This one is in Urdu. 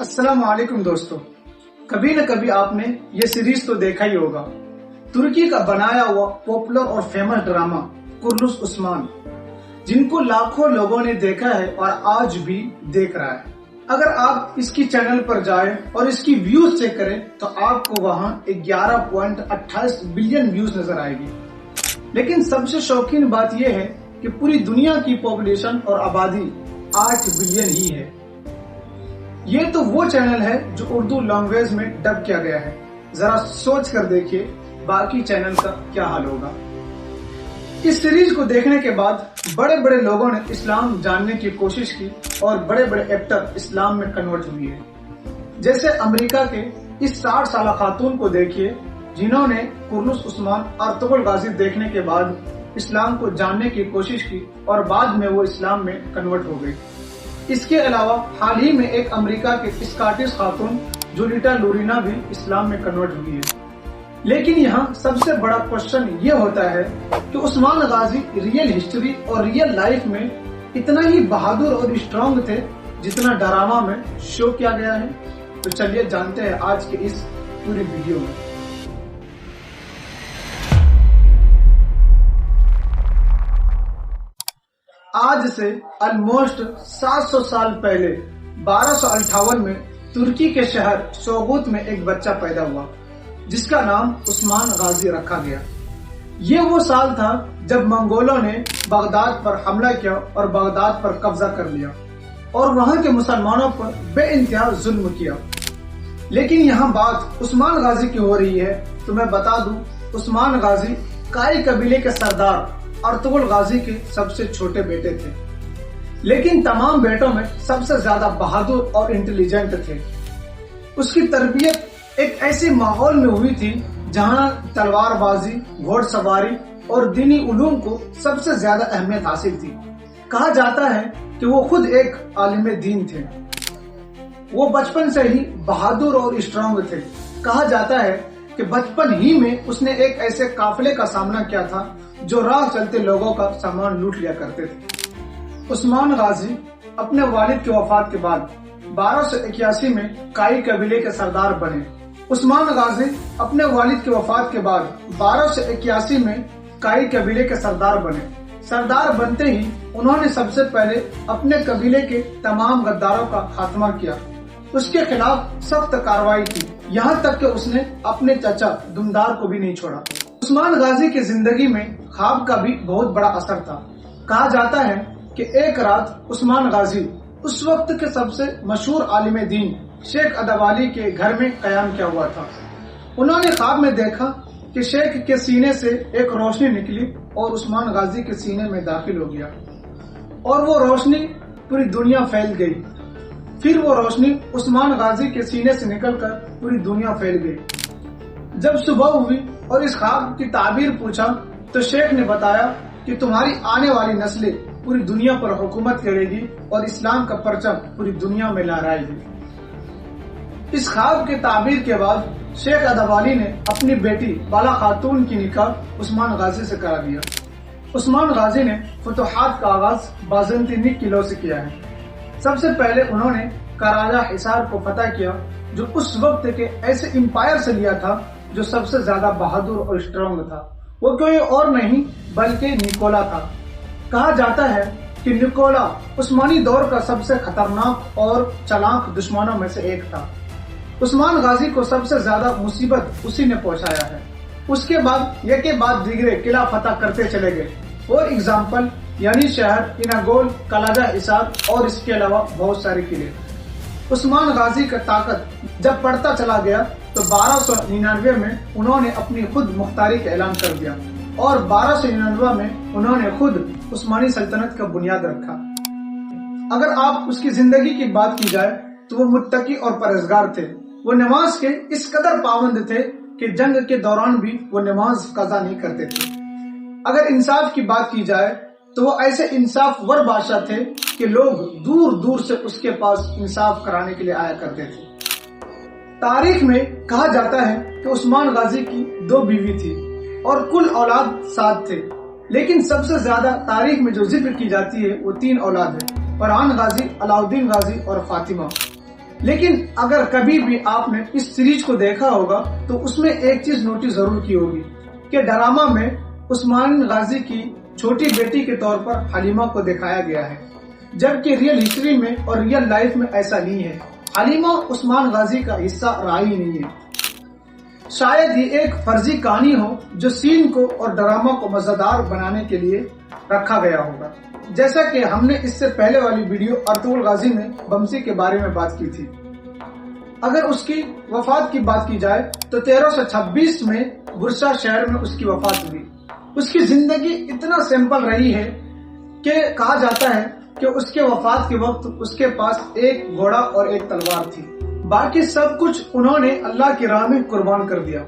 السلام علیکم دوستو، کبھی نہ کبھی آپ نے یہ سیریز تو دیکھا ہی ہوگا، ترکی کا بنایا ہوا پاپولر اور فیمس ڈرامہ کرلس عثمان، جن کو لاکھوں لوگوں نے دیکھا ہے اور آج بھی دیکھ رہا ہے۔ اگر آپ اس کی چینل پر جائیں اور اس کی ویوز چیک کریں تو آپ کو وہاں 11.28 بلین ویوز نظر آئے گی۔ لیکن سب سے شوقین بات یہ ہے کہ پوری دنیا کی پاپولیشن اور آبادی 8 بلین ہی ہے۔ یہ تو وہ چینل ہے جو اردو لینگویج میں ڈب کیا گیا ہے، ذرا سوچ کر دیکھیے باقی چینل کا کیا حال ہوگا۔ اس سیریز کو دیکھنے کے بعد بڑے بڑے لوگوں نے اسلام جاننے کی کوشش کی اور بڑے بڑے ایکٹر اسلام میں کنورٹ ہوئے ہیں۔ جیسے امریکہ کے اس 60 سالہ خاتون کو دیکھیے جنہوں نے کرلس عثمان ارطغرل غازی دیکھنے کے بعد اسلام کو جاننے کی کوشش کی اور بعد میں وہ اسلام میں کنورٹ ہو گئی۔ اس کے علاوہ حال ہی میں ایک امریکہ کے اسکاٹش خاتون جولیٹا لورینا بھی اسلام میں کنورٹ ہوئی ہے۔ لیکن یہاں سب سے بڑا کوشچن یہ ہوتا ہے کہ عثمان غازی ریئل ہسٹری اور ریئل لائف میں اتنا ہی بہادر اور اسٹرانگ تھے جتنا ڈرامہ میں شو کیا گیا ہے؟ تو چلیے جانتے ہیں آج کے اس پوری ویڈیو میں۔ آج سے آلموسٹ 700 سال پہلے 1258 میں ترکی کے شہر سوگوت میں ایک بچہ پیدا ہوا جس کا نام عثمان غازی رکھا گیا۔ یہ وہ سال تھا جب منگولوں نے بغداد پر حملہ کیا اور بغداد پر قبضہ کر لیا اور وہاں کے مسلمانوں پر بے انتہا ظلم کیا۔ لیکن یہاں بات عثمان غازی کی ہو رہی ہے تو میں بتا دوں، عثمان غازی کائی قبیلے کے سردار ارطغرل غازی کے سب سے چھوٹے بیٹے تھے، لیکن تمام بیٹوں میں سب سے زیادہ بہادر اور انٹیلیجنٹ تھے۔ اس کی تربیت ایک ایسے ماحول میں ہوئی تھی جہاں تلوار بازی، گھوڑ سواری اور دینی علوم کو سب سے زیادہ اہمیت حاصل تھی۔ کہا جاتا ہے کہ وہ خود ایک عالم دین تھے۔ وہ بچپن سے ہی بہادر اور اسٹرانگ تھے۔ کہا جاتا ہے کہ بچپن ہی میں اس نے ایک ایسے قافلے کا سامنا کیا تھا جو راہ چلتے لوگوں کا سامان لوٹ لیا کرتے تھے۔ عثمان غازی اپنے والد کی وفات کے بعد 1281 میں کائی قبیلے کے سردار بنے۔ عثمان غازی اپنے والد کی وفات کے بعد 1281 میں کائی قبیلے کے سردار بنے۔ سردار بنتے ہی انہوں نے سب سے پہلے اپنے قبیلے کے تمام غداروں کا خاتمہ کیا۔ اس کے خلاف سخت کارروائی کی، یہاں تک کہ اس نے اپنے چچا دمدار کو بھی نہیں چھوڑا۔ عثمان غازی کی زندگی میں خواب کا بھی بہت بڑا اثر تھا۔ کہا جاتا ہے کہ ایک رات عثمان غازی اس وقت کے سب سے مشہور عالم دین شیخ ادوالی کے گھر میں قیام کیا ہوا تھا۔ انہوں نے خواب میں دیکھا کہ شیخ کے سینے سے ایک روشنی نکلی اور عثمان غازی کے سینے میں داخل ہو گیا اور وہ روشنی پوری دنیا پھیل گئی۔ پھر وہ روشنی عثمان غازی کے سینے سے نکل کر پوری دنیا پھیل گئی۔ جب صبح ہوئی اور اس خواب کی تعبیر پوچھا تو شیخ نے بتایا کہ تمہاری آنے والی نسلیں پوری دنیا پر حکومت کرے گی اور اسلام کا پرچم پوری دنیا میں لہرائے گی۔ اس خواب کے تعبیر کے بعد شیخ ادوالی نے اپنی بیٹی بالا خاتون کی نکاح عثمان غازی سے کرا دیا۔ عثمان غازی نے فتوحات کا آغاز بازنطینی قلعوں سے کیا ہے۔ سب سے پہلے انہوں نے کراجہ حصار کو فتح کیا جو اس وقت کے ایسے امپائر سے لیا تھا جو سب سے زیادہ بہادر اور اسٹرانگ تھا۔ وہ کوئی اور نہیں بلکہ نکولا تھا۔ کہا جاتا ہے کہ نکولا عثمانی دور کا سب سے خطرناک اور چالاک دشمنوں میں سے ایک تھا۔ عثمان غازی کو سب سے زیادہ مصیبت اسی نے پہنچایا ہے۔ اس کے بعد یک کے بعد دیگرے قلعہ فتح کرتے چلے گئے۔ فور ایگزامپل یعنی شہر، اناگول، کلاجہ حصار اور اس کے علاوہ بہت سارے قلعے۔ عثمان غازی کا طاقت جب بڑھتا چلا گیا تو 1299 میں انہوں نے اپنی خود مختاری کا اعلان کر دیا اور 1299 میں انہوں نے خود عثمانی سلطنت کا بنیاد رکھا۔ اگر آپ اس کی زندگی کی بات کی جائے تو وہ متقی اور پرہیزگار تھے۔ وہ نماز کے اس قدر پابند تھے کہ جنگ کے دوران بھی وہ نماز قضا نہیں کرتے تھے۔ اگر انصاف کی بات کی جائے تو وہ ایسے انصاف ور بادشاہ تھے کہ لوگ دور دور سے اس کے پاس انصاف کرانے کے لیے آیا کرتے تھے۔ تاریخ میں کہا جاتا ہے کہ عثمان غازی کی 2 بیوی تھی اور کل اولاد 7 تھے، لیکن سب سے زیادہ تاریخ میں جو ذکر کی جاتی ہے وہ 3 اولاد ہیں، فرحان غازی، علاؤالدین غازی اور فاطمہ۔ لیکن اگر کبھی بھی آپ نے اس سیریز کو دیکھا ہوگا تو اس میں ایک چیز نوٹس ضرور کی ہوگی کہ ڈرامہ میں عثمان غازی کی چھوٹی بیٹی کے طور پر حلیمہ کو دکھایا گیا ہے، جبکہ ریئل ہسٹری میں اور ریئل لائف میں ایسا نہیں ہے۔ حلیمہ عثمان غازی کا حصہ رہا ہی نہیں ہے۔ شاید یہ ایک فرضی کہانی ہو جو سین کو اور ڈرامہ کو مزیدار بنانے کے لیے رکھا گیا ہوگا، جیسا کہ ہم نے اس سے پہلے والی ویڈیو ارطغرل غازی میں بمسی کے بارے میں بات کی تھی۔ اگر اس کی وفات کی بات کی جائے تو 1326 میں برسا شہر میں اس کی وفات ہوئی۔ اس کی زندگی اتنا سمپل رہی ہے کہ کہا جاتا ہے کہ اس کے وفات کے وقت اس کے پاس ایک گھوڑا اور ایک تلوار تھی، باقی سب کچھ انہوں نے اللہ کی راہ میں قربان کر دیا۔